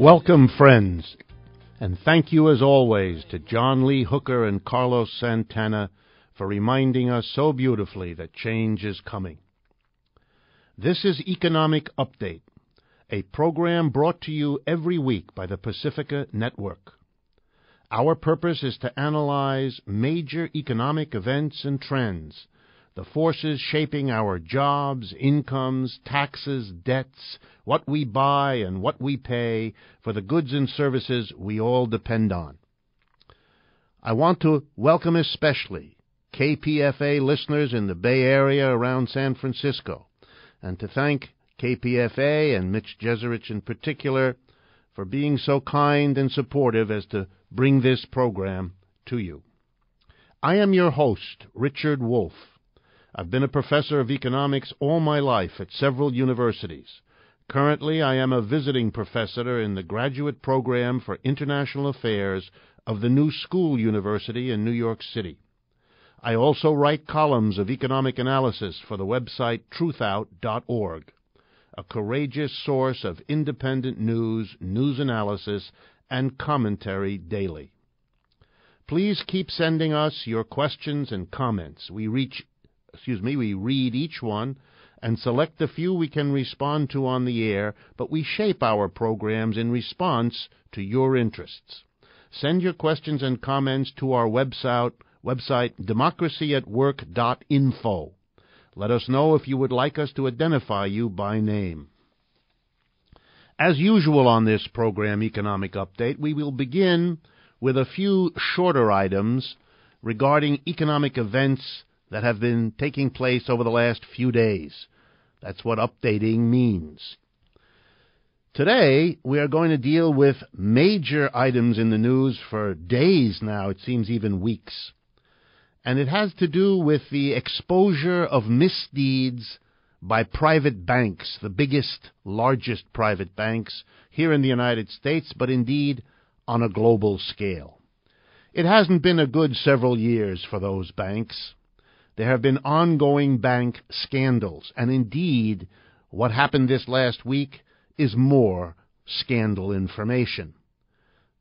Welcome, friends, and thank you as always to John Lee Hooker and Carlos Santana for reminding us so beautifully that change is coming. This is Economic Update, a program brought to you every week by the Pacifica Network. Our purpose is to analyze major economic events and trends, the forces shaping our jobs, incomes, taxes, debts, what we buy and what we pay for the goods and services we all depend on. I want to welcome especially KPFA listeners in the Bay Area around San Francisco, and to thank KPFA and Mitch Jeserich in particular for being so kind and supportive as to bring this program to you. I am your host, Richard Wolff. I've been a professor of economics all my life at several universities. Currently, I am a visiting professor in the graduate program for international affairs of the New School University in New York City. I also write columns of economic analysis for the website truthout.org, a courageous source of independent news analysis, and commentary daily. Please keep sending us your questions and comments. We read each one and select the few we can respond to on the air, but we shape our programs in response to your interests. Send your questions and comments to our website democracyatwork.info. Let us know if you would like us to identify you by name. As usual on this program, Economic Update, we will begin with a few shorter items regarding economic events that have been taking place over the last few days. That's what updating means. Today, we are going to deal with major items in the news for days now, it seems even weeks. And it has to do with the exposure of misdeeds by private banks, the biggest, largest private banks here in the United States, but indeed on a global scale. It hasn't been a good several years for those banks. There have been ongoing bank scandals, and indeed, what happened this last week is more scandal information.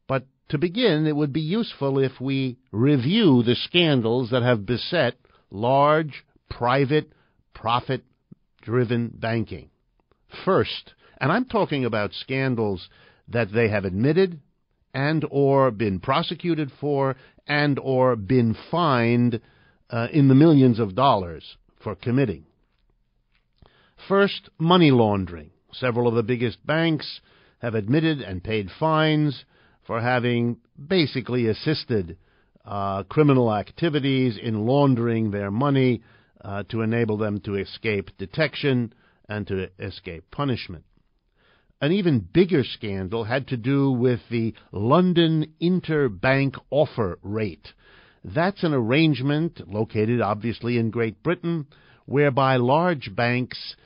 But to begin, it would be useful if we review the scandals that have beset large, private, profit-driven banking. First, and I'm talking about scandals that they have admitted and or been prosecuted for and or been fined in the millions of dollars for committing. First, money laundering. Several of the biggest banks have admitted and paid fines for having basically assisted criminal activities in laundering their money to enable them to escape detection and to escape punishment. An even bigger scandal had to do with the London interbank offer rate. That's an arrangement located obviously in Great Britain whereby large banks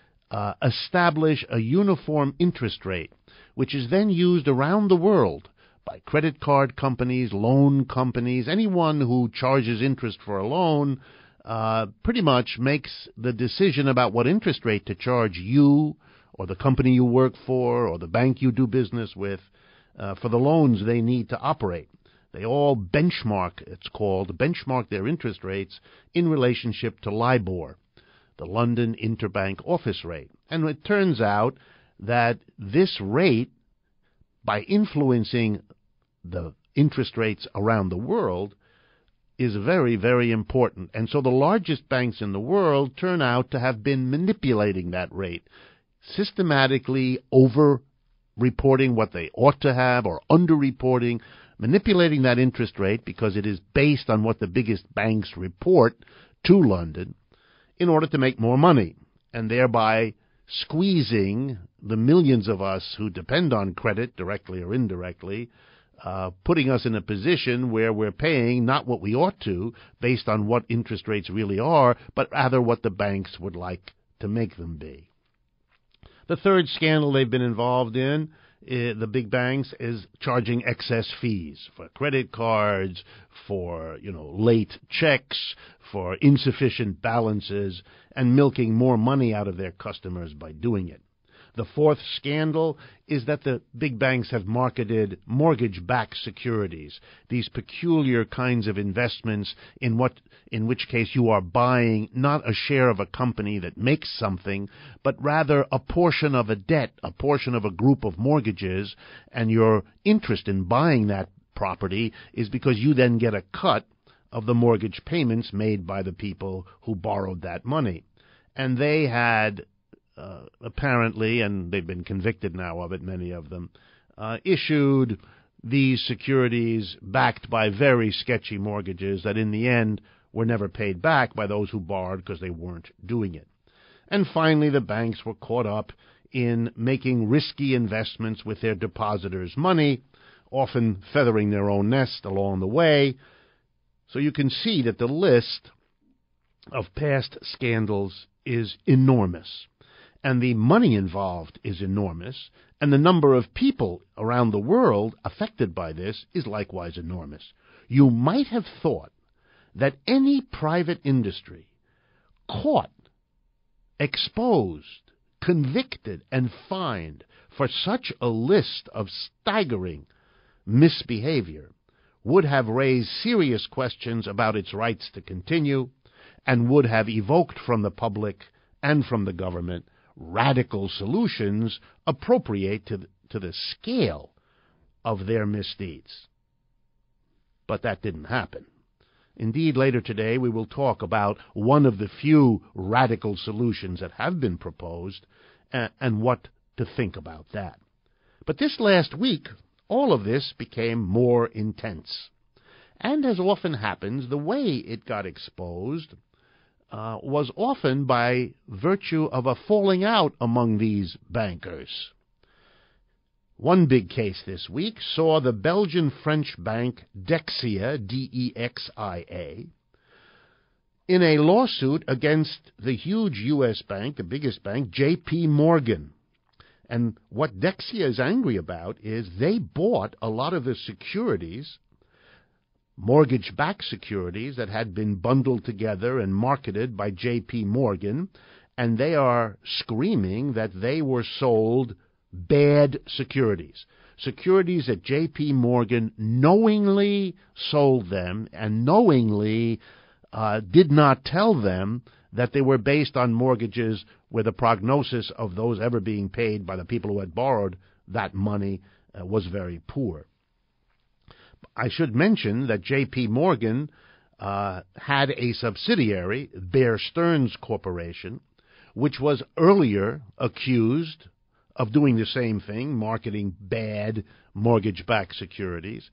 establish a uniform interest rate, which is then used around the world by credit card companies, loan companies. Anyone who charges interest for a loan pretty much makes the decision about what interest rate to charge you or the company you work for or the bank you do business with for the loans they need to operate. They all benchmark their interest rates in relationship to LIBOR, the London Interbank Office Rate. And it turns out that this rate, by influencing the interest rates around the world, is very, very important. And so the largest banks in the world turn out to have been manipulating that rate, systematically over-reporting what they ought to have or under-reporting, manipulating that interest rate because it is based on what the biggest banks report to London in order to make more money, and thereby squeezing the millions of us who depend on credit, directly or indirectly, putting us in a position where we're paying not what we ought to based on what interest rates really are, but rather what the banks would like to make them be. The third scandal they've been involved in, the big banks, is charging excess fees for credit cards, for late checks, for insufficient balances, and milking more money out of their customers by doing it. The fourth scandal is that the big banks have marketed mortgage-backed securities, these peculiar kinds of investments in which case you are buying not a share of a company that makes something, but rather a portion of a debt, a portion of a group of mortgages, and your interest in buying that property is because you then get a cut of the mortgage payments made by the people who borrowed that money. And they had apparently, and they've been convicted now of it, many of them, issued these securities backed by very sketchy mortgages that in the end were never paid back by those who borrowed because they weren't doing it. And finally, the banks were caught up in making risky investments with their depositors' money, often feathering their own nest along the way. So you can see that the list of past scandals is enormous, and the money involved is enormous, and the number of people around the world affected by this is likewise enormous. You might have thought that any private industry caught, exposed, convicted, and fined for such a list of staggering misbehavior would have raised serious questions about its rights to continue and would have evoked from the public and from the government radical solutions appropriate to the scale of their misdeeds. But that didn't happen. Indeed, later today we will talk about one of the few radical solutions that have been proposed and what to think about that. But this last week, all of this became more intense. And as often happens, the way it got exposed was often by virtue of a falling out among these bankers. One big case this week saw the Belgian-French bank Dexia, D-E-X-I-A, in a lawsuit against the huge U.S. bank, the biggest bank, J.P. Morgan. And what Dexia is angry about is they bought a lot of the securities, mortgage-backed securities that had been bundled together and marketed by J.P. Morgan, and they are screaming that they were sold bad securities, securities that J.P. Morgan knowingly sold them and knowingly did not tell them that they were based on mortgages where the prognosis of those ever being paid by the people who had borrowed that money was very poor. I should mention that J.P. Morgan had a subsidiary, Bear Stearns Corporation, which was earlier accused of doing the same thing, marketing bad mortgage-backed securities,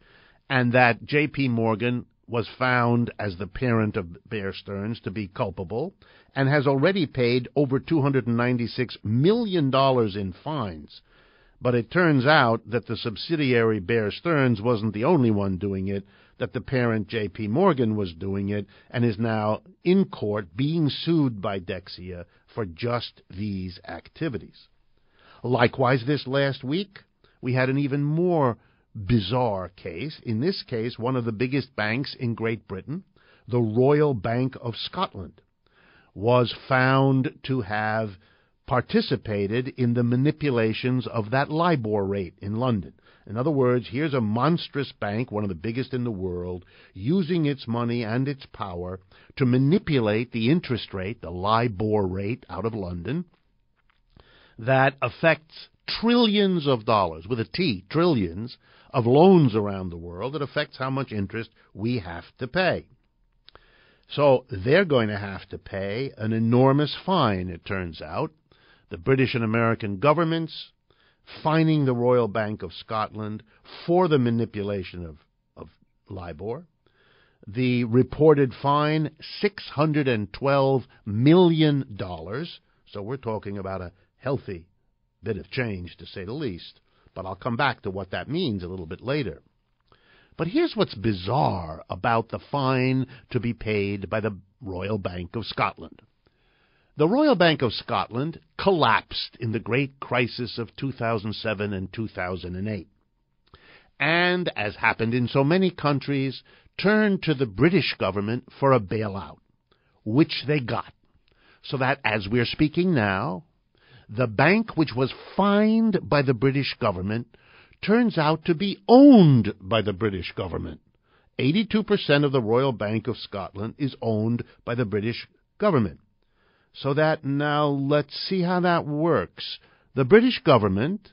and that J.P. Morgan was found as the parent of Bear Stearns to be culpable and has already paid over $296 million in fines. But it turns out that the subsidiary Bear Stearns wasn't the only one doing it, that the parent J.P. Morgan was doing it and is now in court being sued by Dexia for just these activities. Likewise, this last week, we had an even more bizarre case. In this case, one of the biggest banks in Great Britain, the Royal Bank of Scotland, was found to have participated in the manipulations of that LIBOR rate in London. In other words, here's a monstrous bank, one of the biggest in the world, using its money and its power to manipulate the interest rate, the LIBOR rate out of London, that affects trillions of dollars, with a T, trillions, of loans around the world. That affects how much interest we have to pay. So they're going to have to pay an enormous fine, it turns out. The British and American governments fining the Royal Bank of Scotland for the manipulation of LIBOR. The reported fine, $612 million. So we're talking about a healthy bit of change, to say the least. But I'll come back to what that means a little bit later. But here's what's bizarre about the fine to be paid by the Royal Bank of Scotland. The Royal Bank of Scotland collapsed in the great crisis of 2007 and 2008. And, as happened in so many countries, turned to the British government for a bailout, which they got. So that, as we're speaking now, The bank which was fined by the British government turns out to be owned by the British government. 82% of the Royal Bank of Scotland is owned by the British government. So that now let's see how that works. The British government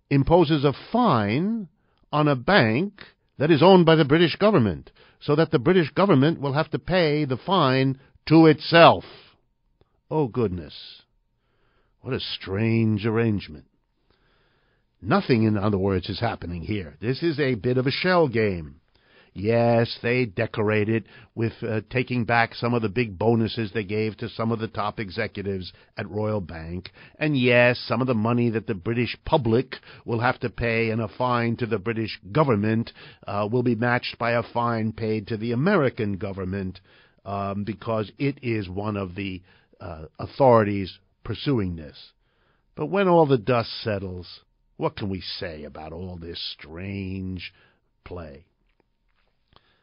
imposes a fine on a bank that is owned by the British government, so that the British government will have to pay the fine to itself. Oh, goodness. What a strange arrangement. Nothing, in other words, is happening here. This is a bit of a shell game. Yes, they decorate it with taking back some of the big bonuses they gave to some of the top executives at Royal Bank. And yes, some of the money that the British public will have to pay in a fine to the British government will be matched by a fine paid to the American government because it is one of the authorities pursuing this. But when all the dust settles, what can we say about all this strange play?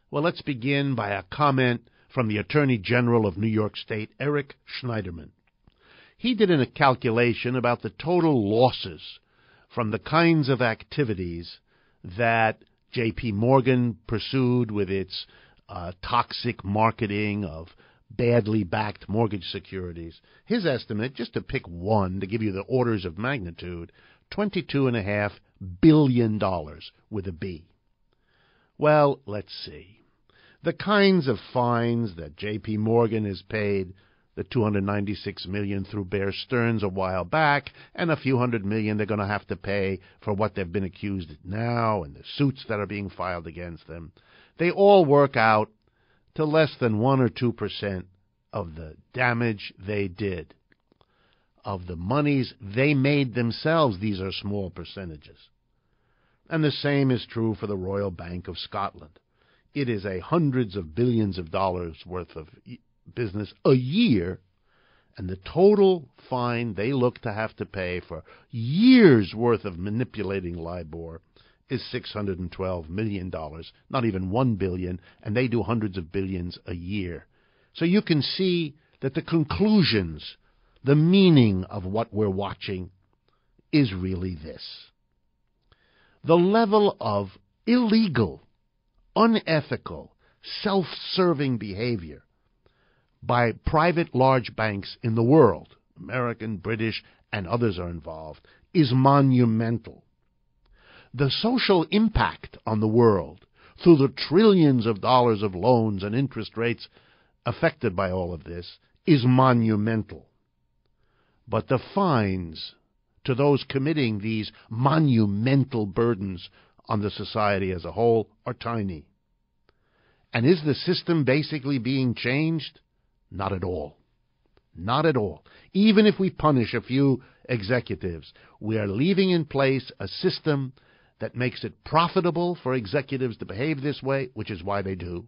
Well, let's begin by a comment from the Attorney General of New York State, Eric Schneiderman. He did a calculation about the total losses from the kinds of activities that J.P. Morgan pursued with its toxic marketing of badly backed mortgage securities. His estimate, just to pick one to give you the orders of magnitude, $22.5 billion with a B. Well, let's see. The kinds of fines that J.P. Morgan has paid, the $296 million through Bear Stearns a while back, and a few $100 million they're going to have to pay for what they've been accused of now and the suits that are being filed against them, they all work out to less than 1 or 2% of the damage they did. Of the monies they made themselves, these are small percentages. And the same is true for the Royal Bank of Scotland. It is a hundreds of billions of dollars worth of business a year, and the total fine they look to have to pay for years' worth of manipulating LIBOR is $612 million, not even $1 billion, and they do hundreds of billions a year. So you can see that the conclusions, the meaning of what we're watching is really this. The level of illegal, unethical, self-serving behavior by private large banks in the world, American, British, and others are involved, is monumental. The social impact on the world through the trillions of dollars of loans and interest rates affected by all of this is monumental. But the fines to those committing these monumental burdens on the society as a whole are tiny. And is the system basically being changed? Not at all. Not at all. Even if we punish a few executives, we are leaving in place a system that makes it profitable for executives to behave this way, which is why they do.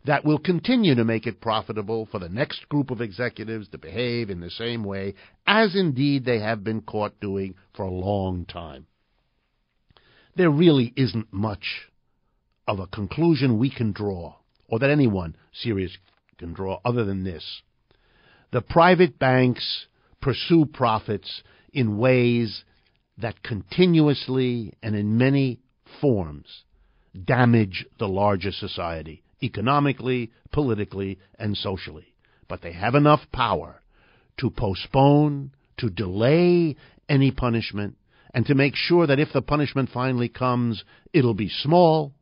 That will continue to make it profitable for the next group of executives to behave in the same way, as indeed they have been caught doing for a long time. There really isn't much of a conclusion we can draw, or that anyone serious can draw, other than this. The private banks pursue profits in ways that continuously and in many forms damage the larger society, economically, politically, and socially. But they have enough power to postpone, to delay any punishment, and to make sure that if the punishment finally comes, it'll be small,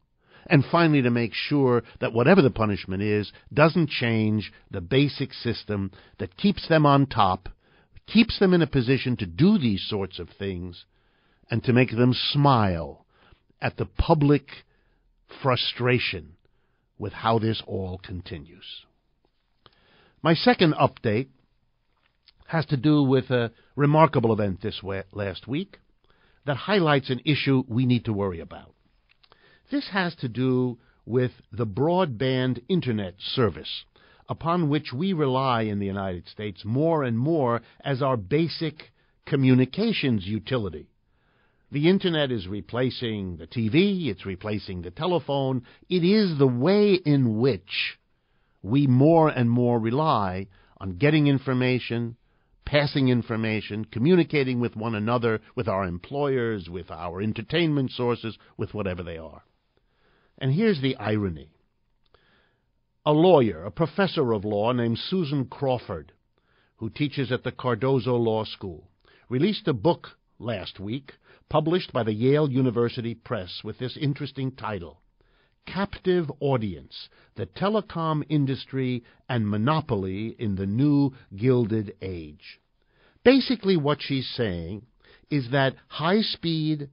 and finally to make sure that whatever the punishment is doesn't change the basic system that keeps them on top, keeps them in a position to do these sorts of things, and to make them smile at the public frustration with how this all continues. My second update has to do with a remarkable event this last week that highlights an issue we need to worry about. This has to do with the broadband Internet service upon which we rely in the United States more and more as our basic communications utility. The Internet is replacing the TV, it's replacing the telephone. It is the way in which we more and more rely on getting information, passing information, communicating with one another, with our employers, with our entertainment sources, with whatever they are. And here's the irony. A lawyer, a professor of law named Susan Crawford, who teaches at the Cardozo Law School, released a book last week published by the Yale University Press with this interesting title, Captive Audience, the Telecom Industry and Monopoly in the New Gilded Age. Basically what she's saying is that high-speed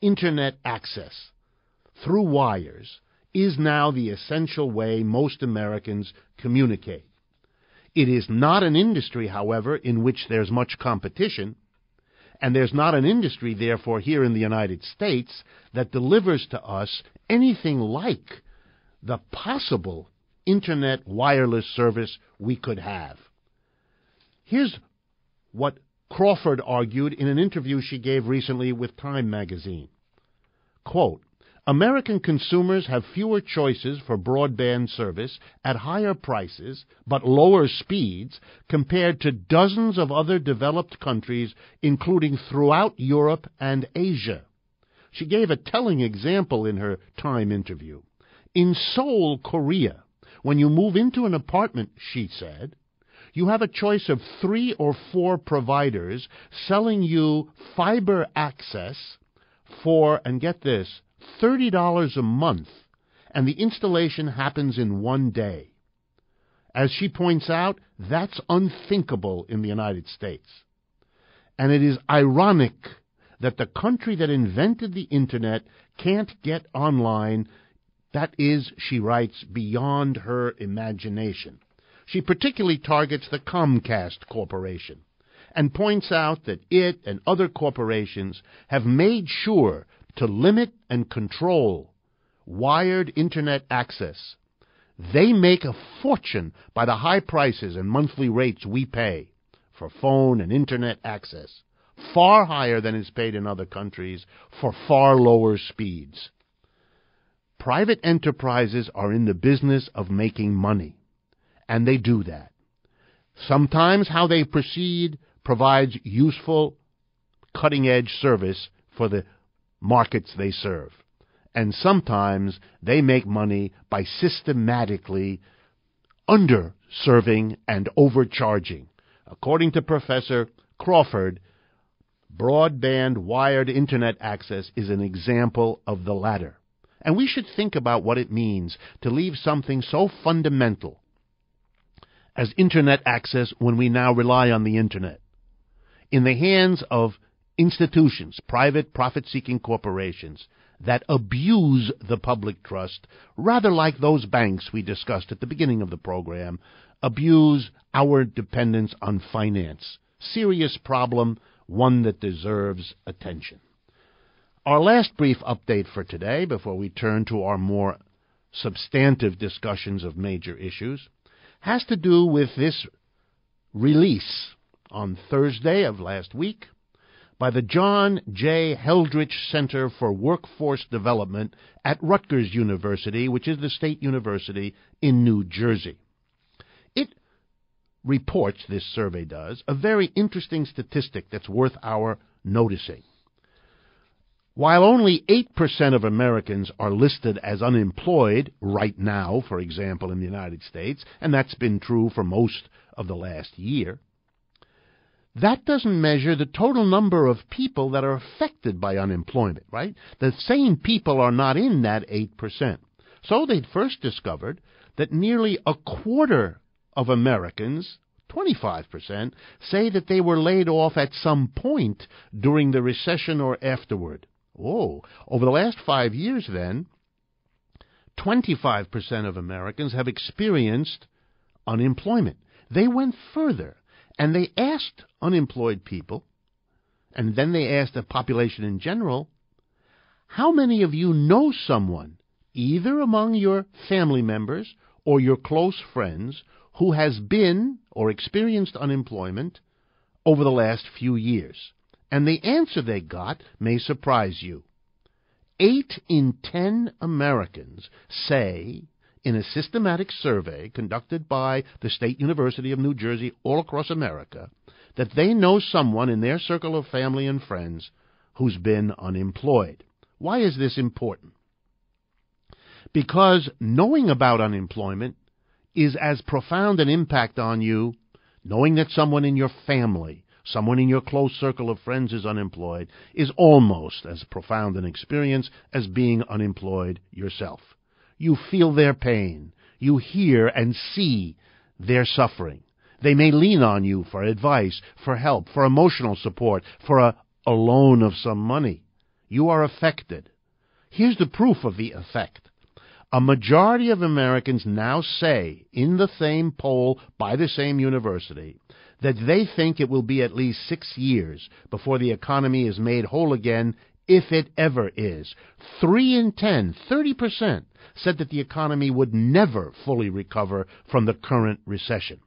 Internet access through wires is now the essential way most Americans communicate. It is not an industry, however, in which there's much competition, and there's not an industry, therefore, here in the United States that delivers to us anything like the possible Internet wireless service we could have. Here's what Crawford argued in an interview she gave recently with Time magazine. Quote, American consumers have fewer choices for broadband service at higher prices but lower speeds compared to dozens of other developed countries, including throughout Europe and Asia. She gave a telling example in her Time interview. In Seoul, Korea, when you move into an apartment, she said, you have a choice of 3 or 4 providers selling you fiber access for, and get this, $30 a month, and the installation happens in one day. As she points out, that's unthinkable in the United States. And it is ironic that the country that invented the Internet can't get online. That is, she writes, beyond her imagination. She particularly targets the Comcast Corporation and points out that it and other corporations have made sure to limit and control wired Internet access. They make a fortune by the high prices and monthly rates we pay for phone and Internet access, far higher than is paid in other countries for far lower speeds. Private enterprises are in the business of making money, and they do that. Sometimes how they proceed provides useful, cutting-edge service for the markets they serve. And sometimes they make money by systematically underserving and overcharging. According to Professor Crawford, broadband wired Internet access is an example of the latter. And we should think about what it means to leave something so fundamental as Internet access when we now rely on the Internet in the hands of institutions, private profit-seeking corporations that abuse the public trust, rather like those banks we discussed at the beginning of the program, abuse our dependence on finance. Serious problem, one that deserves attention. Our last brief update for today, before we turn to our more substantive discussions of major issues, has to do with this release on Thursday of last week by the John J. Heldrich Center for Workforce Development at Rutgers University, which is the state university in New Jersey. It reports, this survey does, a very interesting statistic that's worth our noticing. While only 8% of Americans are listed as unemployed right now, for example, in the United States, and that's been true for most of the last year, that doesn't measure the total number of people that are affected by unemployment, right? The same people are not in that 8%. So they'd first discovered that nearly a quarter of Americans, 25%, say that they were laid off at some point during the recession or afterward. Oh, over the last 5 years, then, 25% of Americans have experienced unemployment. They went further, and they asked unemployed people, and then they asked the population in general, how many of you know someone, either among your family members or your close friends, who has been or experienced unemployment over the last few years? And the answer they got may surprise you. 8 in 10 Americans say, in a systematic survey conducted by the State University of New Jersey all across America, that they know someone in their circle of family and friends who's been unemployed. Why is this important? Because knowing about unemployment is as profound an impact on you, knowing that someone in your family, someone in your close circle of friends is unemployed, is almost as profound an experience as being unemployed yourself. You feel their pain. You hear and see their suffering. They may lean on you for advice, for help, for emotional support, for a loan of some money. You are affected. Here's the proof of the effect. A majority of Americans now say, in the same poll by the same university, that they think it will be at least 6 years before the economy is made whole again, if it ever is. 3 in 10, 30%, said that the economy would never fully recover from the current recession.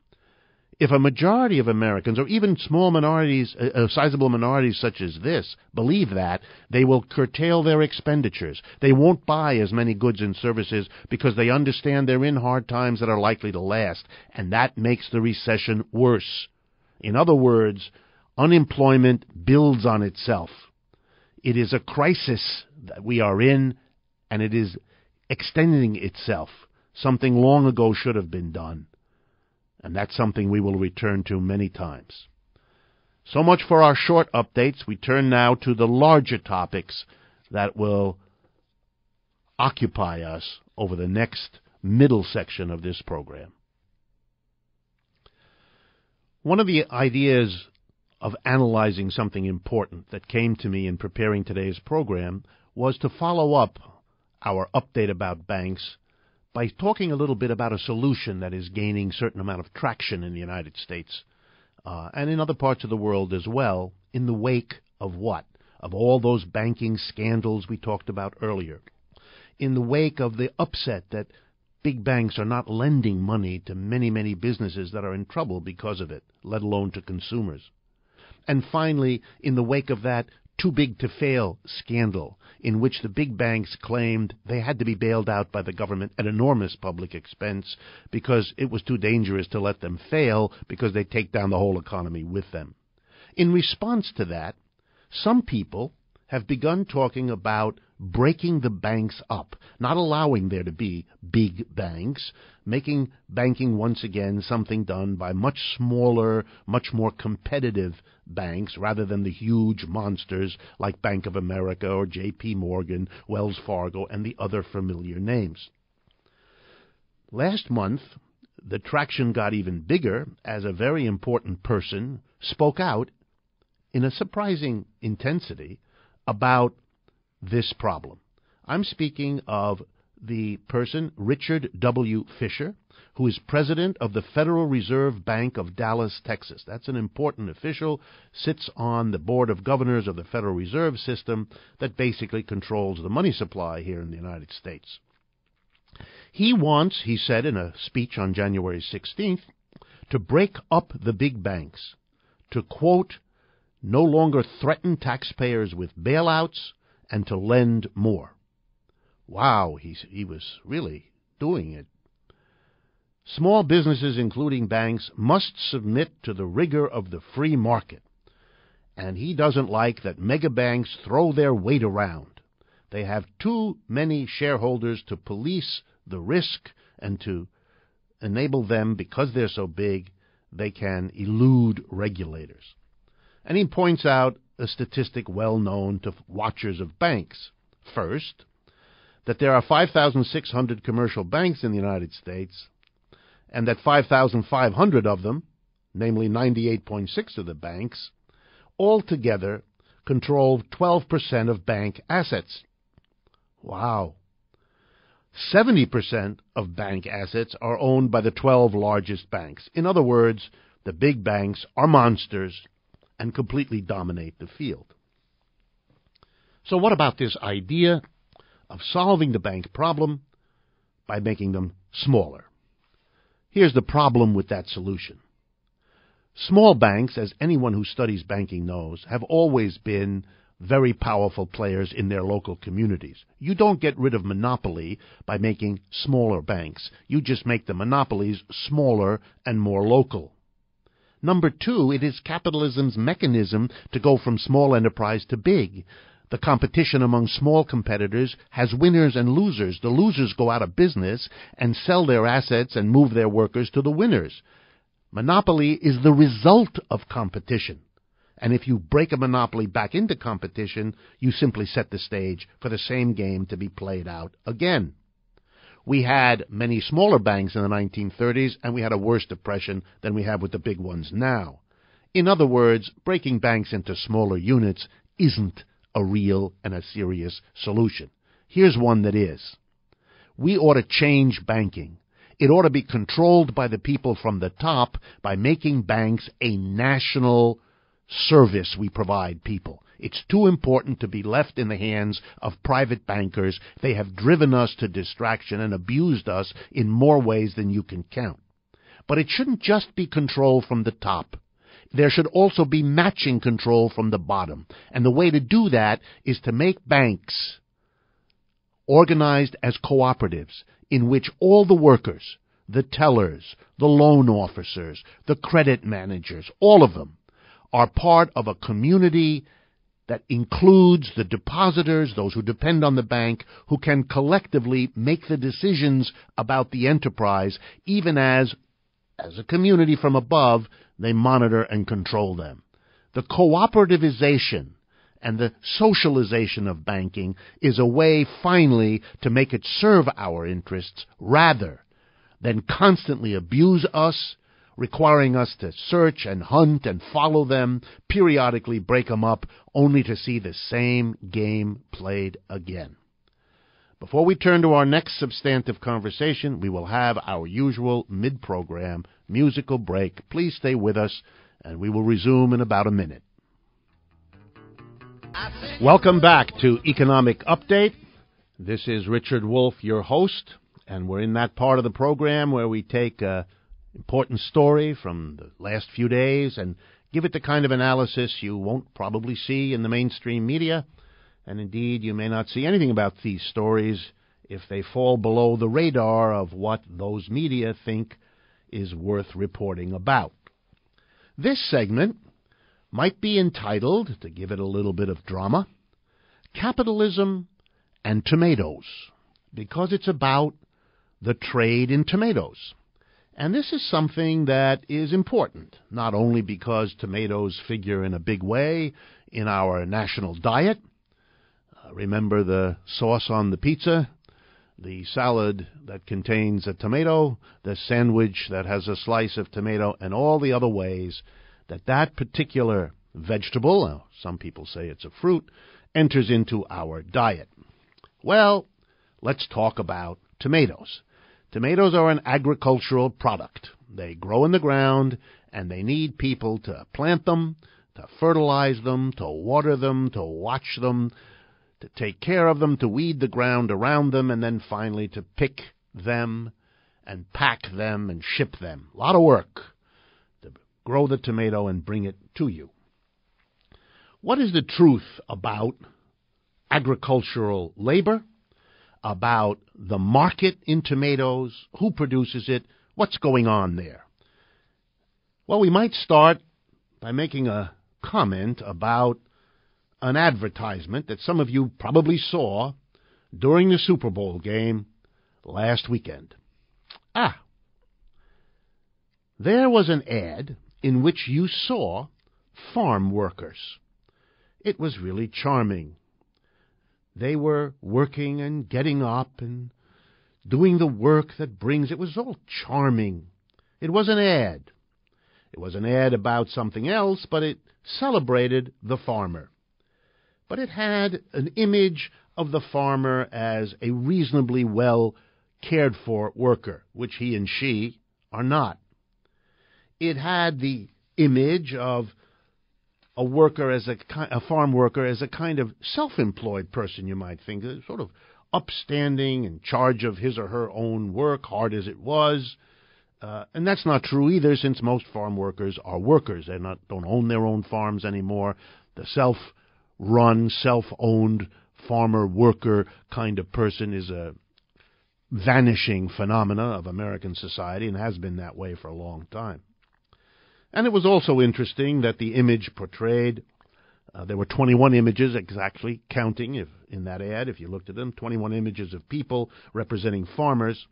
If a majority of Americans, or even small minorities, sizable minorities such as this, believe that, they will curtail their expenditures. They won't buy as many goods and services because they understand they're in hard times that are likely to last, and that makes the recession worse. In other words, unemployment builds on itself. It is a crisis that we are in, and it is extending itself. Something long ago should have been done. And that's something we will return to many times. So much for our short updates. We turn now to the larger topics that will occupy us over the next middle section of this program. One of the ideas of analyzing something important that came to me in preparing today's program was to follow up our update about banks by talking a little bit about a solution that is gaining a certain amount of traction in the United States and in other parts of the world as well, in the wake of what? Of all those banking scandals we talked about earlier. In the wake of the upset that big banks are not lending money to many, many businesses that are in trouble because of it, let alone to consumers. And finally, in the wake of that too big to fail scandal, in which the big banks claimed they had to be bailed out by the government at enormous public expense because it was too dangerous to let them fail because they'd take down the whole economy with them. In response to that, some people have begun talking about breaking the banks up, not allowing there to be big banks, making banking once again something done by much smaller, much more competitive banks rather than the huge monsters like Bank of America or J.P. Morgan, Wells Fargo, and the other familiar names. Last month, the traction got even bigger as a very important person spoke out in a surprising intensity about this problem. I'm speaking of the person, Richard W. Fisher, who is president of the Federal Reserve Bank of Dallas, Texas. That's an important official, sits on the Board of Governors of the Federal Reserve System that basically controls the money supply here in the United States. He wants, he said in a speech on January 16th, to break up the big banks, to, quote, no longer threaten taxpayers with bailouts, and to lend more. Wow, he was really doing it. Small businesses, including banks, must submit to the rigor of the free market. And he doesn't like that megabanks throw their weight around. They have too many shareholders to police the risk and to enable them, because they're so big, they can elude regulators. And he points out a statistic well known to watchers of banks. First, that there are 5,600 commercial banks in the United States, and that 5,500 of them, namely 98.6% of the banks, altogether control 12% of bank assets. Wow. 70% of bank assets are owned by the 12 largest banks. In other words, the big banks are monsters and completely dominate the field. So what about this idea of solving the bank problem by making them smaller? Here's the problem with that solution. Small banks, as anyone who studies banking knows, have always been very powerful players in their local communities. You don't get rid of monopoly by making smaller banks. You just make the monopolies smaller and more local. Number two, it is capitalism's mechanism to go from small enterprise to big. The competition among small competitors has winners and losers. The losers go out of business and sell their assets and move their workers to the winners. Monopoly is the result of competition. And if you break a monopoly back into competition, you simply set the stage for the same game to be played out again. We had many smaller banks in the 1930s, and we had a worse depression than we have with the big ones now. In other words, breaking banks into smaller units isn't a real and a serious solution. Here's one that is. We ought to change banking. It ought to be controlled by the people from the top by making banks a national service we provide people. It's too important to be left in the hands of private bankers. They have driven us to distraction and abused us in more ways than you can count. But it shouldn't just be control from the top. There should also be matching control from the bottom. And the way to do that is to make banks organized as cooperatives in which all the workers, the tellers, the loan officers, the credit managers, all of them are part of a community that includes the depositors, those who depend on the bank, who can collectively make the decisions about the enterprise, even as a community from above, they monitor and control them. The cooperativization and the socialization of banking is a way, finally, to make it serve our interests rather than constantly abuse us, requiring us to search and hunt and follow them, periodically break them up, only to see the same game played again. Before we turn to our next substantive conversation, we will have our usual mid-program musical break. Please stay with us, and we will resume in about a minute. Welcome back to Economic Update. This is Richard Wolff, your host, and we're in that part of the program where we take a important story from the last few days and give it the kind of analysis you won't probably see in the mainstream media, and indeed you may not see anything about these stories if they fall below the radar of what those media think is worth reporting about. This segment might be entitled, to give it a little bit of drama, Capitalism and Tomatoes, because it's about the trade in tomatoes. And this is something that is important, not only because tomatoes figure in a big way in our national diet. Remember the sauce on the pizza, the salad that contains a tomato, the sandwich that has a slice of tomato, and all the other ways that that particular vegetable, some people say it's a fruit, enters into our diet. Well, let's talk about tomatoes. Tomatoes are an agricultural product. They grow in the ground, and they need people to plant them, to fertilize them, to water them, to watch them, to take care of them, to weed the ground around them, and then finally to pick them and pack them and ship them. A lot of work to grow the tomato and bring it to you. What is the truth about agricultural labor, about the market in tomatoes, who produces it, what's going on there? Well, we might start by making a comment about an advertisement that some of you probably saw during the Super Bowl game last weekend. There was an ad in which you saw farm workers. It was really charming. They were working and getting up and doing the work that brings. It was all charming. It was an ad. It was an ad about something else, but it celebrated the farmer. But it had an image of the farmer as a reasonably well cared for worker, which he and she are not. It had the image of a worker as a farm worker as a kind of self-employed person, you might think, sort of upstanding, in charge of his or her own work, hard as it was. And that's not true either, since most farm workers are workers. They don't own their own farms anymore. The self-run, self-owned farmer-worker kind of person is a vanishing phenomena of American society and has been that way for a long time. And it was also interesting that the image portrayed, there were 21 images exactly, counting in that ad, if you looked at them, 21 images of people representing farmers.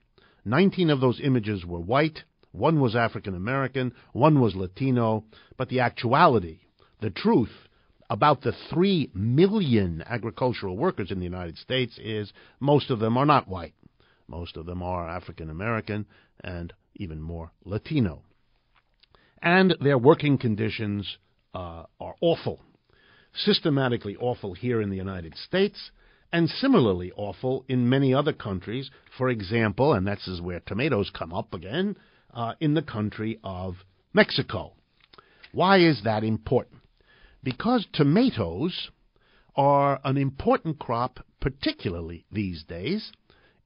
19 of those images were white, one was African American, one was Latino, but the actuality, the truth about the 3 million agricultural workers in the United States is most of them are not white. Most of them are African American and even more Latino. And their working conditions are awful, systematically awful here in the United States, and similarly awful in many other countries. For example, and this is where tomatoes come up again, in the country of Mexico. Why is that important? Because tomatoes are an important crop, particularly these days,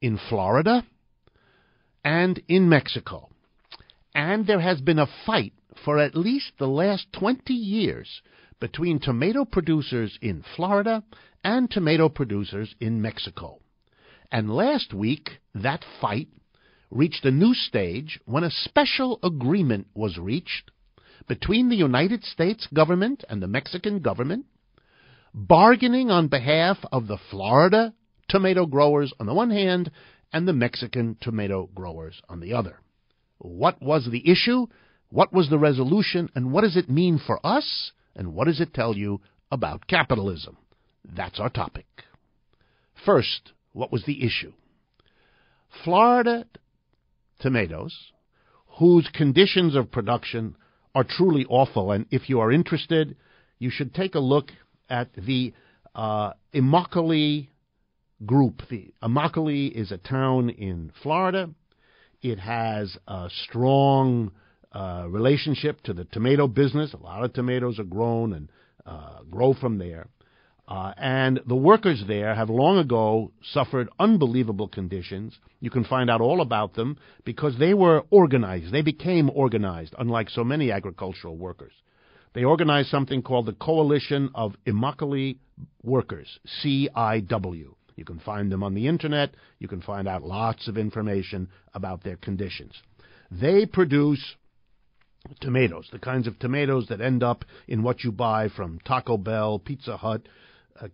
in Florida and in Mexico. And there has been a fight for at least the last 20 years between tomato producers in Florida and tomato producers in Mexico. And last week, that fight reached a new stage when a special agreement was reached between the United States government and the Mexican government, bargaining on behalf of the Florida tomato growers on the one hand and the Mexican tomato growers on the other. What was the issue? What was the resolution? And what does it mean for us? And what does it tell you about capitalism? That's our topic. First, what was the issue? Florida tomatoes, whose conditions of production are truly awful, and if you are interested, you should take a look at the Immokalee group. The Immokalee is a town in Florida. It has a strong relationship to the tomato business. A lot of tomatoes are grown and grow from there. And the workers there have long ago suffered unbelievable conditions. You can find out all about them because they were organized. They became organized, unlike so many agricultural workers. They organized something called the Coalition of Immokalee Workers, CIW. You can find them on the Internet. You can find out lots of information about their conditions. They produce tomatoes, the kinds of tomatoes that end up in what you buy from Taco Bell, Pizza Hut,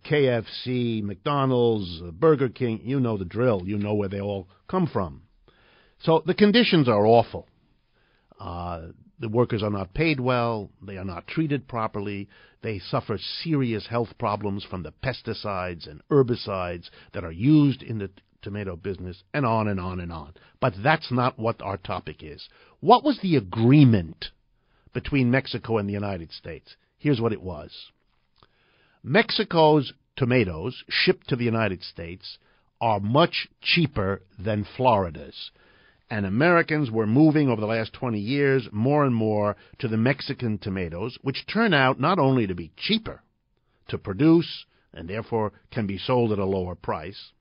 KFC, McDonald's, Burger King. You know the drill. You know where they all come from. So the conditions are awful. The workers are not paid well. They are not treated properly. They suffer serious health problems from the pesticides and herbicides that are used in the tomato business, and on and on and on. But that's not what our topic is. What was the agreement between Mexico and the United States? Here's what it was. Mexico's tomatoes shipped to the United States are much cheaper than Florida's. And Americans were moving over the last 20 years more and more to the Mexican tomatoes, which turn out not only to be cheaper to produce and therefore can be sold at a lower price,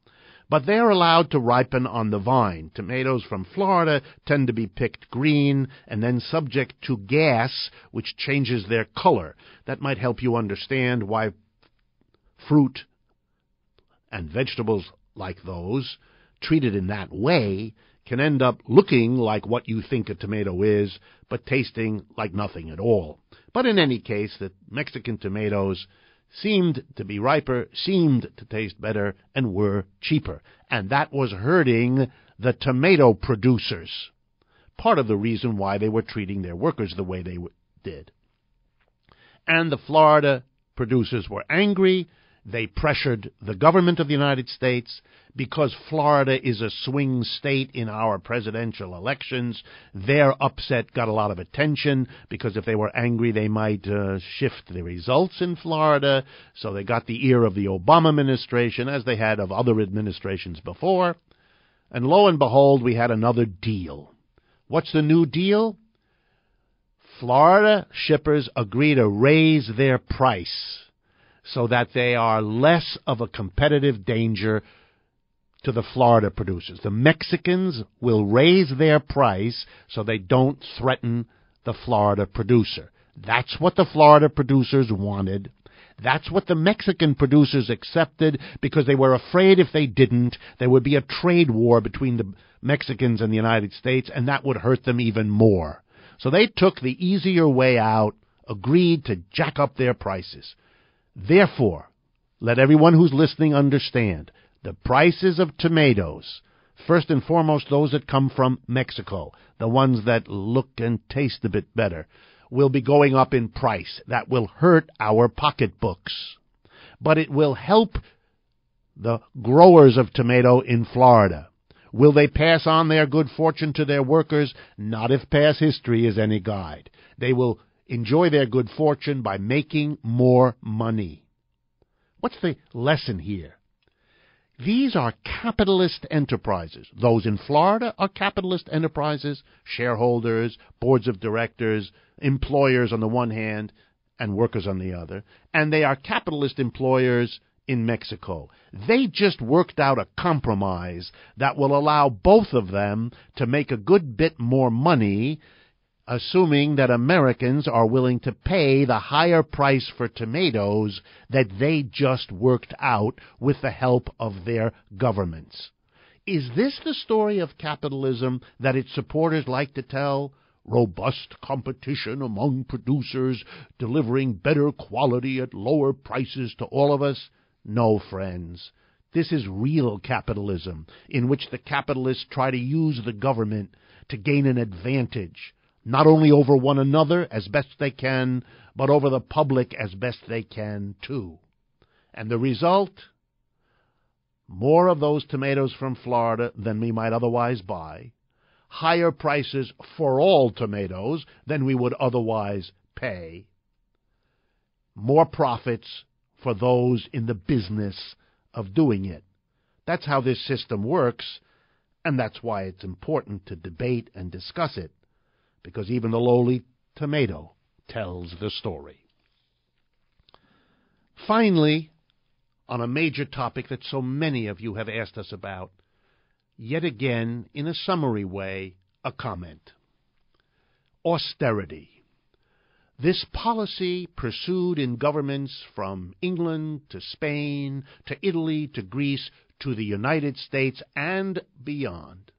but they're allowed to ripen on the vine. Tomatoes from Florida tend to be picked green and then subject to gas, which changes their color. That might help you understand why fruit and vegetables like those, treated in that way, can end up looking like what you think a tomato is, but tasting like nothing at all. But in any case, the Mexican tomatoes seemed to be riper, seemed to taste better, and were cheaper. And that was hurting the tomato producers. Part of the reason why they were treating their workers the way they did. And the Florida producers were angry. They pressured the government of the United States because Florida is a swing state in our presidential elections. Their upset got a lot of attention because if they were angry, they might shift the results in Florida. So they got the ear of the Obama administration, as they had of other administrations before. And lo and behold, we had another deal. What's the new deal? Florida shippers agree to raise their price so that they are less of a competitive danger to the Florida producers. The Mexicans will raise their price so they don't threaten the Florida producer. That's what the Florida producers wanted. That's what the Mexican producers accepted because they were afraid if they didn't, there would be a trade war between the Mexicans and the United States, and that would hurt them even more. So they took the easier way out, agreed to jack up their prices. Therefore, let everyone who's listening understand, the prices of tomatoes, first and foremost those that come from Mexico, the ones that look and taste a bit better, will be going up in price. That will hurt our pocketbooks. But it will help the growers of tomato in Florida. Will they pass on their good fortune to their workers? Not if past history is any guide. They will enjoy their good fortune by making more money. What's the lesson here? These are capitalist enterprises. Those in Florida are capitalist enterprises, shareholders, boards of directors, employers on the one hand, and workers on the other. And they are capitalist employers in Mexico. They just worked out a compromise that will allow both of them to make a good bit more money, assuming that Americans are willing to pay the higher price for tomatoes that they just worked out with the help of their governments. Is this the story of capitalism that its supporters like to tell? Robust competition among producers, delivering better quality at lower prices to all of us? No, friends. This is real capitalism, in which the capitalists try to use the government to gain an advantage, not only over one another as best they can, but over the public as best they can, too. And the result? More of those tomatoes from Florida than we might otherwise buy, higher prices for all tomatoes than we would otherwise pay, more profits for those in the business of doing it. That's how this system works, and that's why it's important to debate and discuss it, because even the lowly tomato tells the story. Finally, on a major topic that so many of you have asked us about, yet again, in a summary way, a comment. Austerity. This policy, pursued in governments from England to Spain to Italy to Greece to the United States and beyond,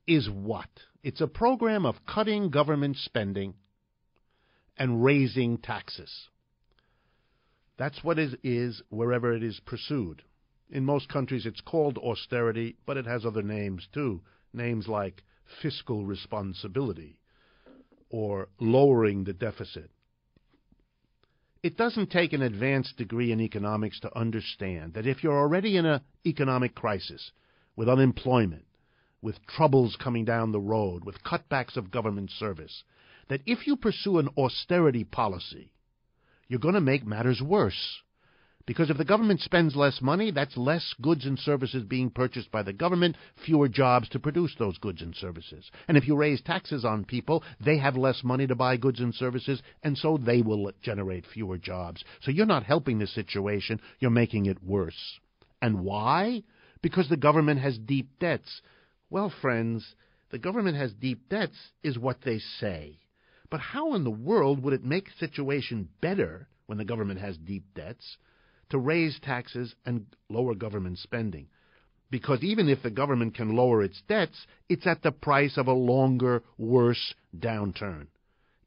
is what? It's a program of cutting government spending and raising taxes. That's what it is wherever it is pursued. In most countries it's called austerity, but it has other names too. Names like fiscal responsibility or lowering the deficit. It doesn't take an advanced degree in economics to understand that if you're already in an economic crisis, with unemployment, with troubles coming down the road, with cutbacks of government service, that if you pursue an austerity policy, you're going to make matters worse. Because if the government spends less money, that's less goods and services being purchased by the government, fewer jobs to produce those goods and services. And if you raise taxes on people, they have less money to buy goods and services, and so they will generate fewer jobs. So you're not helping the situation, you're making it worse. And why? Because the government has deep debts. Well, friends, the government has deep debts is what they say. But how in the world would it make the situation better when the government has deep debts to raise taxes and lower government spending? Because even if the government can lower its debts, it's at the price of a longer, worse downturn.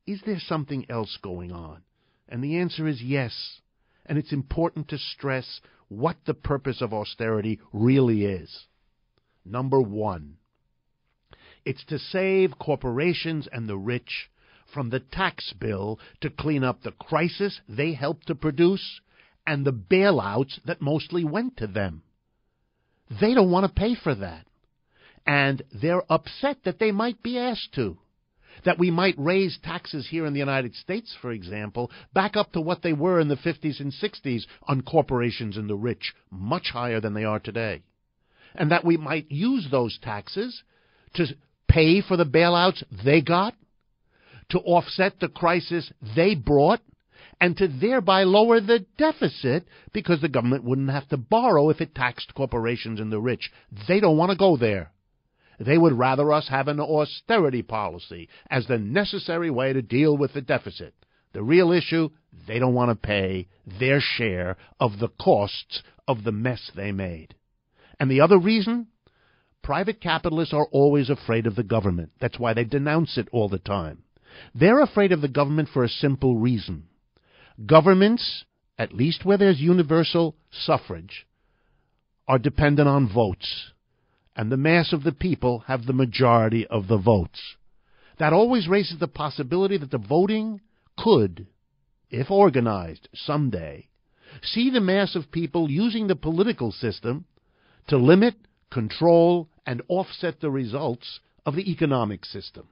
Is there something else going on? And the answer is yes. And it's important to stress what the purpose of austerity really is. Number one, it's to save corporations and the rich from the tax bill to clean up the crisis they helped to produce and the bailouts that mostly went to them. They don't want to pay for that. And they're upset that they might be asked to. That we might raise taxes here in the United States, for example, back up to what they were in the 50s and 60s on corporations and the rich, much higher than they are today. And that we might use those taxes to pay for the bailouts they got, to offset the crisis they brought, and to thereby lower the deficit because the government wouldn't have to borrow if it taxed corporations and the rich. They don't want to go there. They would rather us have an austerity policy as the necessary way to deal with the deficit. The real issue, they don't want to pay their share of the costs of the mess they made. And the other reason? private capitalists are always afraid of the government. That's why they denounce it all the time. They're afraid of the government for a simple reason. Governments, at least where there's universal suffrage, are dependent on votes, and the mass of the people have the majority of the votes. That always raises the possibility that the voting could, if organized someday, see the mass of people using the political system to limit, control, and offset the results of the economic system.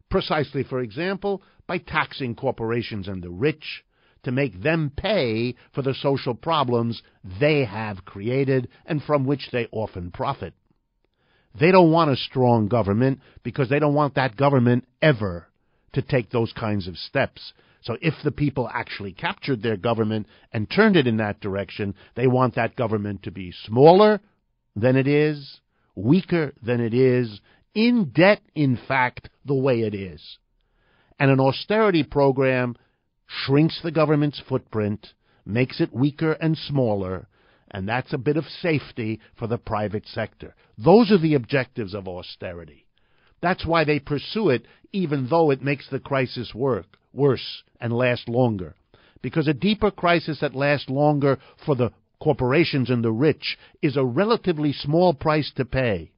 Precisely, for example, by taxing corporations and the rich to make them pay for the social problems they have created and from which they often profit. They don't want a strong government because they don't want that government ever to take those kinds of steps. So if the people actually captured their government and turned it in that direction, they want that government to be smaller than it is, weaker than it is, in debt, in fact, the way it is. And an austerity program shrinks the government's footprint, makes it weaker and smaller, and that's a bit of safety for the private sector. Those are the objectives of austerity. That's why they pursue it, even though it makes the crisis worse and last longer. Because a deeper crisis that lasts longer for the corporations and the rich is a relatively small price to pay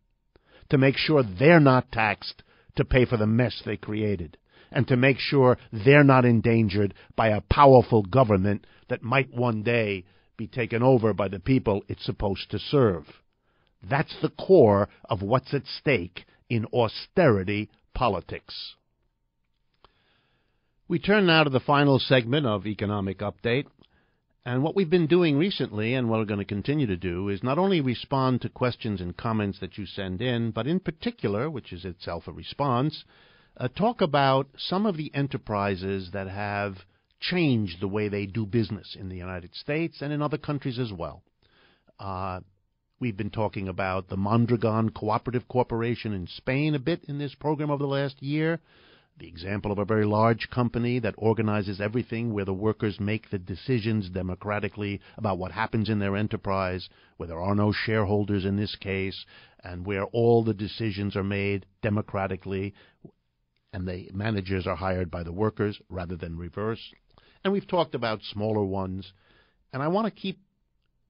to make sure they're not taxed to pay for the mess they created, and to make sure they're not endangered by a powerful government that might one day be taken over by the people it's supposed to serve. That's the core of what's at stake in austerity politics. We turn now to the final segment of Economic Update. And what we've been doing recently, and what we're going to continue to do, is not only respond to questions and comments that you send in, but in particular, which is itself a response, talk about some of the enterprises that have changed the way they do business in the United States and in other countries as well. We've been talking about the Mondragon Cooperative Corporation in Spain a bit in this program over the last year. The example of a very large company that organizes everything, where the workers make the decisions democratically about what happens in their enterprise, where there are no shareholders in this case, and where all the decisions are made democratically, and the managers are hired by the workers rather than reverse. And we've talked about smaller ones, and I want to keep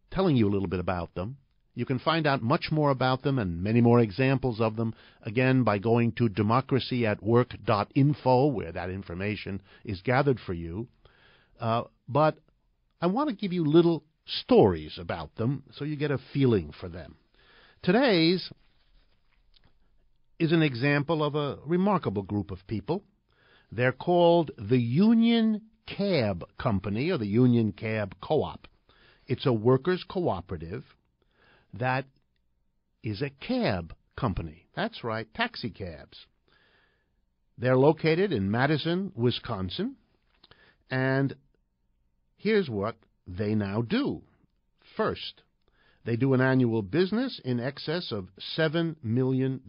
telling you a little bit about them. You can find out much more about them and many more examples of them, again, by going to democracyatwork.info, where that information is gathered for you. But I want to give you little stories about them so you get a feeling for them. Today's is an example of a remarkable group of people. They're called the Union Cab Company, or the Union Cab Co-op. It's a workers' cooperative that is a cab company. That's right, taxi cabs. They're located in Madison, Wisconsin, and here's what they now do. First, they do an annual business in excess of $7 million.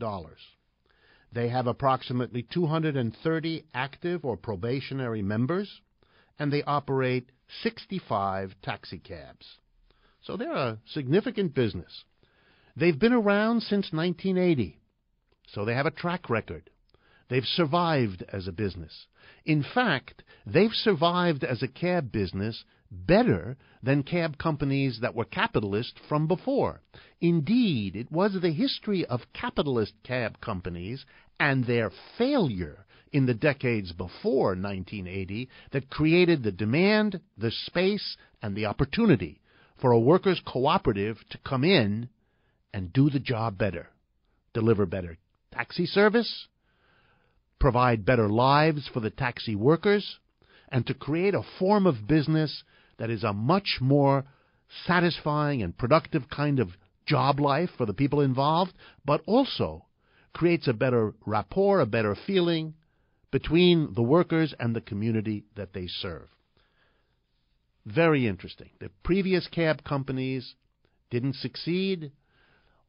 They have approximately 230 active or probationary members, and they operate 65 taxi cabs. So they're a significant business. They've been around since 1980, so they have a track record. They've survived as a business. In fact, they've survived as a cab business better than cab companies that were capitalist from before. Indeed, it was the history of capitalist cab companies and their failure in the decades before 1980 that created the demand, the space, and the opportunity for a workers' cooperative to come in and do the job better, deliver better taxi service, provide better lives for the taxi workers, and to create a form of business that is a much more satisfying and productive kind of job life for the people involved, but also creates a better rapport, a better feeling between the workers and the community that they serve. Very interesting. The previous cab companies didn't succeed.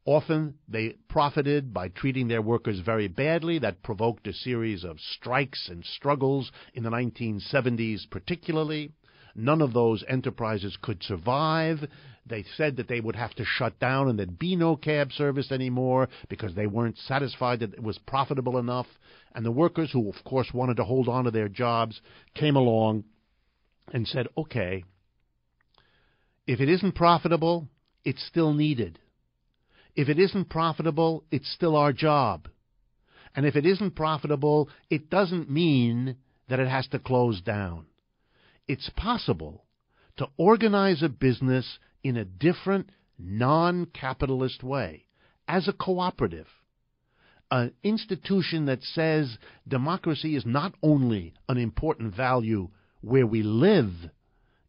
Often they profited by treating their workers very badly. That provoked a series of strikes and struggles in the 1970s particularly. None of those enterprises could survive. They said that they would have to shut down and there'd be no cab service anymore because they weren't satisfied that it was profitable enough. And the workers, who of course wanted to hold on to their jobs, came along and said, okay, if it isn't profitable, it's still needed. If it isn't profitable, it's still our job. And if it isn't profitable, it doesn't mean that it has to close down. It's possible to organize a business in a different, non-capitalist way, as a cooperative, an institution that says democracy is not only an important value where we live,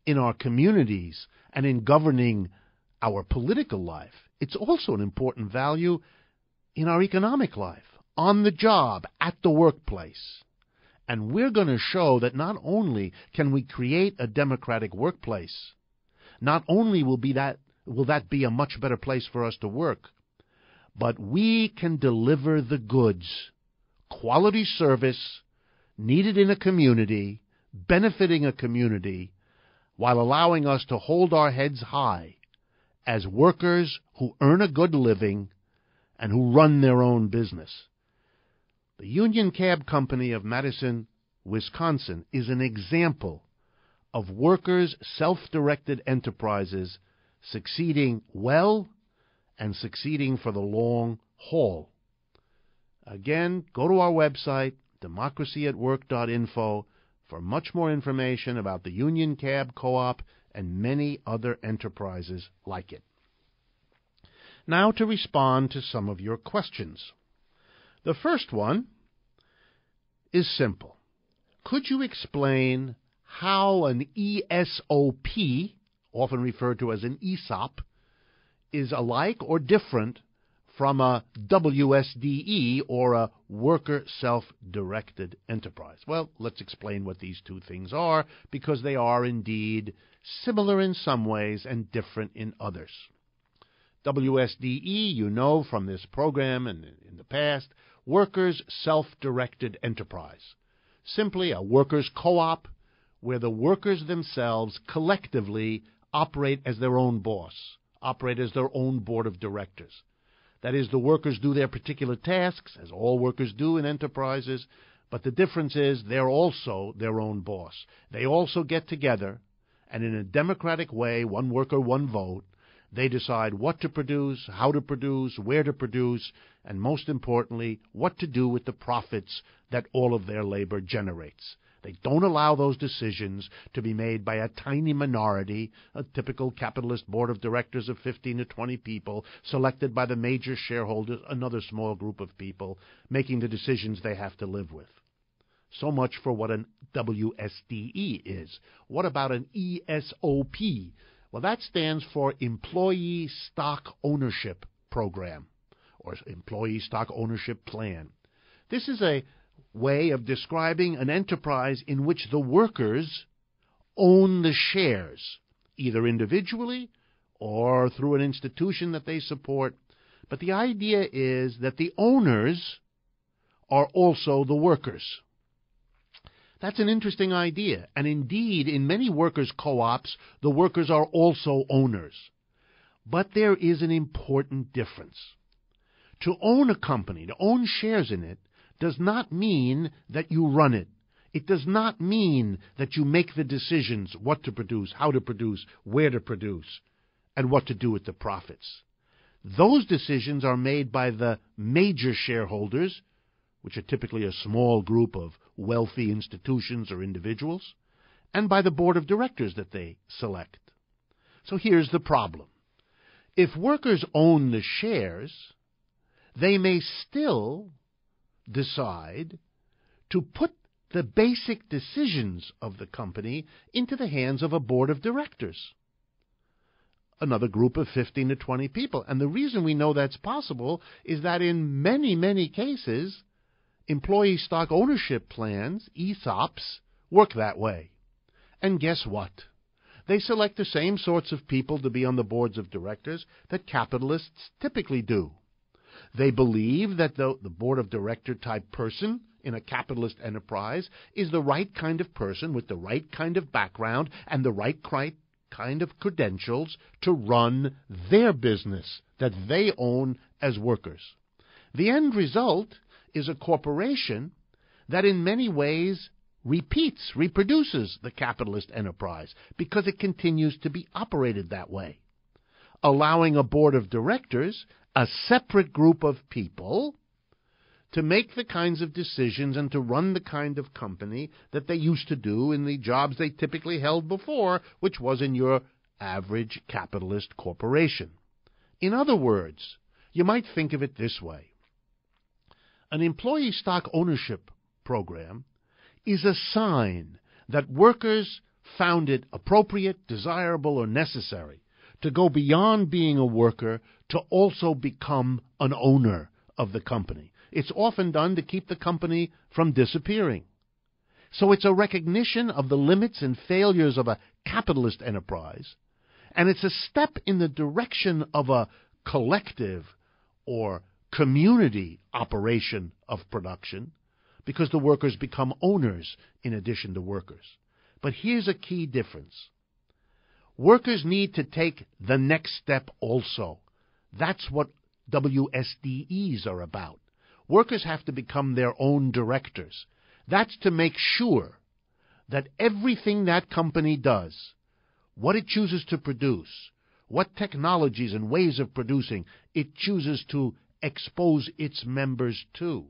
in our communities, and in governing our political life, it's also an important value in our economic life, on the job, at the workplace. And we're going to show that not only can we create a democratic workplace, not only will that be a much better place for us to work, but we can deliver the goods, quality service needed in a community, benefiting a community, while allowing us to hold our heads high as workers who earn a good living and who run their own business. The Union Cab Company of Madison, Wisconsin, is an example of workers' self-directed enterprises succeeding well and succeeding for the long haul. Again, go to our website, democracyatwork.info, for much more information about the Union Cab Co-op and many other enterprises like it. Now to respond to some of your questions. The first one is simple. Could you explain how an ESOP, often referred to as an ESOP, is alike or different from a WSDE, or a worker self-directed enterprise? Well, let's explain what these two things are, because they are indeed similar in some ways and different in others. WSDE, you know from this program and in the past, workers self-directed enterprise. Simply a workers' co-op where the workers themselves collectively operate as their own boss, operate as their own board of directors. That is, the workers do their particular tasks, as all workers do in enterprises, but the difference is they're also their own boss. They also get together, and in a democratic way, one worker, one vote, they decide what to produce, how to produce, where to produce, and most importantly, what to do with the profits that all of their labor generates. They don't allow those decisions to be made by a tiny minority, a typical capitalist board of directors of 15 to 20 people, selected by the major shareholders, another small group of people, making the decisions they have to live with. So much for what an WSDE is. What about an ESOP? Well, that stands for Employee Stock Ownership Program, or Employee Stock Ownership Plan. This is a way of describing an enterprise in which the workers own the shares, either individually or through an institution that they support. But the idea is that the owners are also the workers. That's an interesting idea, and indeed, in many workers' co-ops, the workers are also owners. But there is an important difference. To own a company, to own shares in it, does not mean that you run it. It does not mean that you make the decisions what to produce, how to produce, where to produce, and what to do with the profits. Those decisions are made by the major shareholders, which are typically a small group of wealthy institutions or individuals, and by the board of directors that they select. So here's the problem. If workers own the shares, they may still decide to put the basic decisions of the company into the hands of a board of directors, another group of 15 to 20 people. And the reason we know that's possible is that in many, many cases, employee stock ownership plans, ESOPs, work that way. And guess what? They select the same sorts of people to be on the boards of directors that capitalists typically do. They believe that the board of director type person in a capitalist enterprise is the right kind of person with the right kind of background and the right kind of credentials to run their business that they own as workers. The end result is a corporation that in many ways reproduces the capitalist enterprise because it continues to be operated that way, allowing a board of directors, a separate group of people, to make the kinds of decisions and to run the kind of company that they used to do in the jobs they typically held before, which was in your average capitalist corporation. In other words, you might think of it this way. An employee stock ownership program is a sign that workers found it appropriate, desirable, or necessary to go beyond being a worker to also become an owner of the company. It's often done to keep the company from disappearing. So it's a recognition of the limits and failures of a capitalist enterprise, and it's a step in the direction of a collective or community operation of production, because the workers become owners in addition to workers. But here's a key difference. Workers need to take the next step also. That's what WSDEs are about. Workers have to become their own directors. That's to make sure that everything that company does, what it chooses to produce, what technologies and ways of producing it chooses to expose its members to,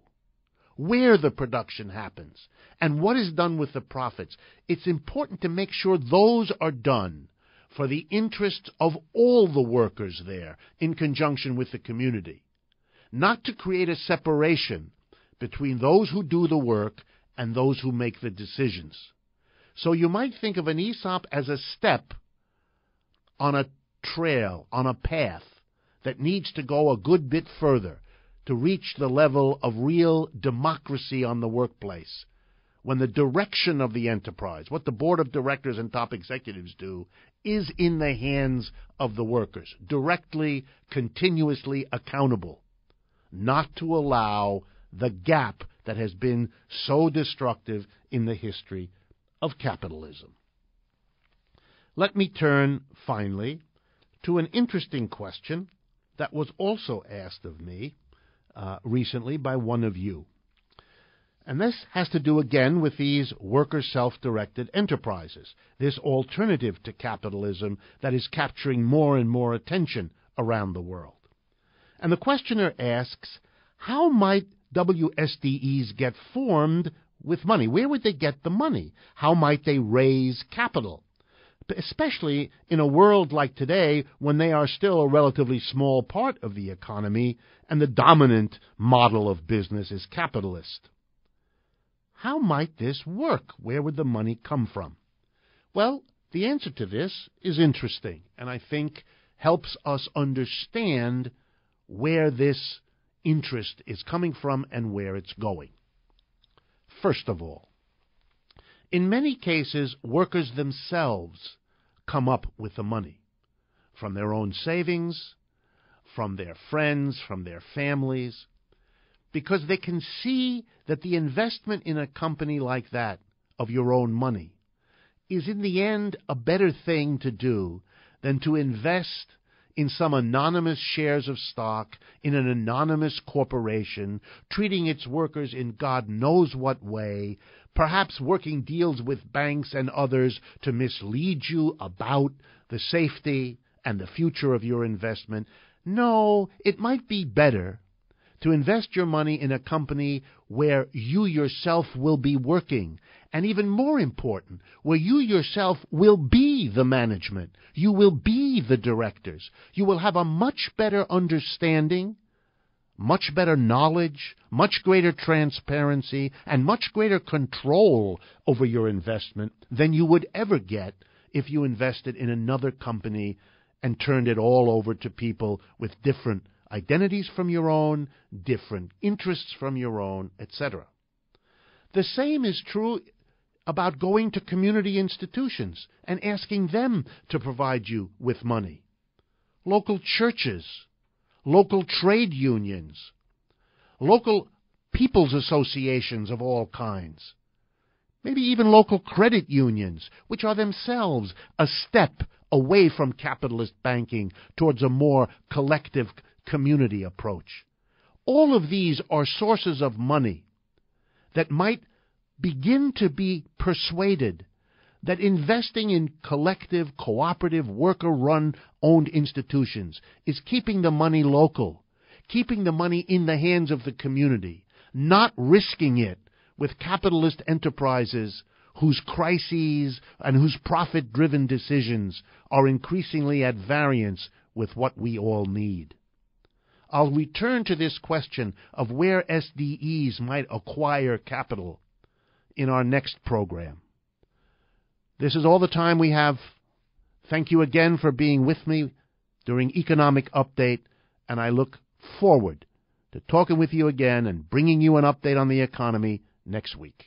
where the production happens, and what is done with the profits. It's important to make sure those are done for the interests of all the workers there in conjunction with the community, not to create a separation between those who do the work and those who make the decisions. So you might think of an ESOP as a step on a trail, on a path that needs to go a good bit further to reach the level of real democracy on the workplace, when the direction of the enterprise, what the board of directors and top executives do, is in the hands of the workers, directly, continuously accountable, not to allow the gap that has been so destructive in the history of capitalism. Let me turn, finally, to an interesting question that was also asked of me recently by one of you. And this has to do again with these worker self-directed enterprises, this alternative to capitalism that is capturing more and more attention around the world. And the questioner asks, how might WSDEs get formed with money? Where would they get the money? How might they raise capital? Especially in a world like today when they are still a relatively small part of the economy and the dominant model of business is capitalist. How might this work? Where would the money come from? Well, the answer to this is interesting, and I think helps us understand where this interest is coming from and where it's going. First of all, in many cases, workers themselves come up with the money from their own savings, from their friends, from their families, because they can see that the investment in a company like that of your own money is in the end a better thing to do than to invest in some anonymous shares of stock in an anonymous corporation, treating its workers in God knows what way, perhaps working deals with banks and others to mislead you about the safety and the future of your investment. No, it might be better to invest your money in a company where you yourself will be working, and even more important, where you yourself will be the management. You will be the directors. You will have a much better understanding, much better knowledge, much greater transparency, and much greater control over your investment than you would ever get if you invested in another company and turned it all over to people with different identities from your own, different interests from your own, etc. The same is true about going to community institutions and asking them to provide you with money. Local churches, local trade unions, local people's associations of all kinds. maybe even local credit unions, which are themselves a step away from capitalist banking towards a more collective community approach. All of these are sources of money that might begin to be persuaded that investing in collective, cooperative, worker-run, owned institutions is keeping the money local, keeping the money in the hands of the community, not risking it with capitalist enterprises whose crises and whose profit-driven decisions are increasingly at variance with what we all need. I'll return to this question of where SDEs might acquire capital in our next program. This is all the time we have. Thank you again for being with me during Economic Update, and I look forward to talking with you again and bringing you an update on the economy next week.